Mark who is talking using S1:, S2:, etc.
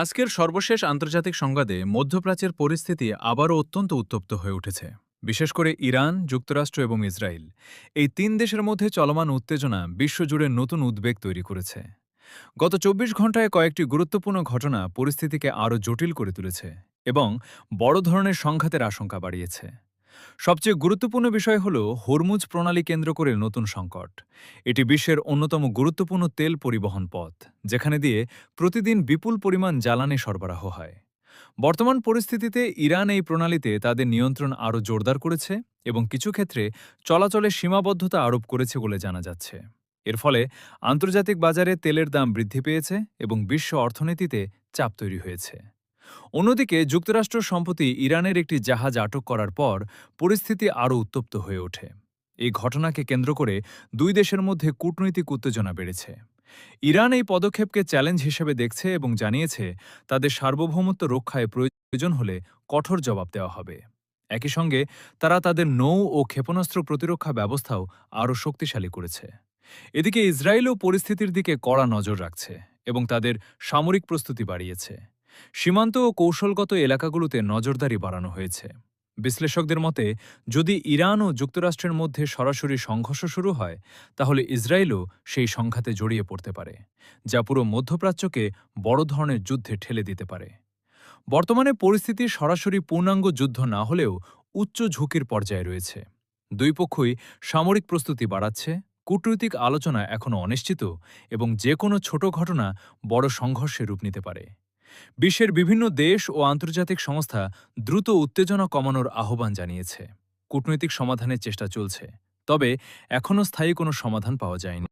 S1: আজকের সর্বশেষ আন্তর্জাতিক সংবাদে মধ্যপ্রাচ্যের পরিস্থিতি আবারও অত্যন্ত উত্তপ্ত হয়ে উঠেছে। বিশেষ করে ইরান, যুক্তরাষ্ট্র এবং ইসরায়েল এই তিন দেশের মধ্যে চলমান উত্তেজনা বিশ্বজুড়ে নতুন উদ্বেগ তৈরি করেছে। গত ২৪ ঘন্টায় কয়েকটি গুরুত্বপূর্ণ ঘটনা পরিস্থিতিকে আরও জটিল করে তুলেছে এবং বড় ধরনের সংঘাতের আশঙ্কা বাড়িয়েছে। সবচেয়ে গুরুত্বপূর্ণ বিষয় হল হরমুজ প্রণালী কেন্দ্র করে নতুন সংকট। এটি বিশ্বের অন্যতম গুরুত্বপূর্ণ তেল পরিবহন পথ, যেখানে দিয়ে প্রতিদিন বিপুল পরিমাণ জ্বালানি সরবরাহ হয়। বর্তমান পরিস্থিতিতে ইরান এই প্রণালীতে তাদের নিয়ন্ত্রণ আরও জোরদার করেছে এবং কিছু ক্ষেত্রে চলাচলে সীমাবদ্ধতা আরোপ করেছে বলে জানা যাচ্ছে। এর ফলে আন্তর্জাতিক বাজারে তেলের দাম বৃদ্ধি পেয়েছে এবং বিশ্ব অর্থনীতিতে চাপ তৈরি হয়েছে। অন্যদিকে যুক্তরাষ্ট্র সম্প্রতি ইরানের একটি জাহাজ আটক করার পর পরিস্থিতি আরও উত্তপ্ত হয়ে ওঠে। এই ঘটনাকে কেন্দ্র করে দুই দেশের মধ্যে কূটনৈতিক উত্তেজনা বেড়েছে। ইরান এই পদক্ষেপকে চ্যালেঞ্জ হিসেবে দেখছে এবং জানিয়েছে তাদের সার্বভৌমত্ব রক্ষায় প্রয়োজন হলে কঠোর জবাব দেওয়া হবে। একই সঙ্গে তারা তাদের নৌ ও ক্ষেপণাস্ত্র প্রতিরক্ষা ব্যবস্থাও আরও শক্তিশালী করেছে। এদিকে ইসরায়েলও পরিস্থিতির দিকে কড়া নজর রাখছে এবং তাদের সামরিক প্রস্তুতি বাড়িয়েছে। সীমান্ত ও কৌশলগত এলাকাগুলোতে নজরদারি বাড়ানো হয়েছে। বিশ্লেষকদের মতে, যদি ইরান ও যুক্তরাষ্ট্রের মধ্যে সরাসরি সংঘর্ষ শুরু হয়, তাহলে ইসরায়েলও সেই সংঘাতে জড়িয়ে পড়তে পারে, যা পুরো মধ্যপ্রাচ্যকে বড় ধরনের যুদ্ধে ঠেলে দিতে পারে। বর্তমানে পরিস্থিতি সরাসরি পূর্ণাঙ্গ যুদ্ধ না হলেও উচ্চ ঝুঁকির পর্যায়ে রয়েছে। দুই পক্ষই সামরিক প্রস্তুতি বাড়াচ্ছে, কূটনৈতিক আলোচনা এখনও অনিশ্চিত এবং যে কোনো ছোট ঘটনা বড় সংঘর্ষে রূপ নিতে পারে। বিশ্বের বিভিন্ন দেশ ও আন্তর্জাতিক সংস্থা দ্রুত উত্তেজনা কমানোর আহ্বান জানিয়েছে। কূটনৈতিক সমাধানের চেষ্টা চলছে, তবে এখনও স্থায়ী কোনো সমাধান পাওয়া যায়নি।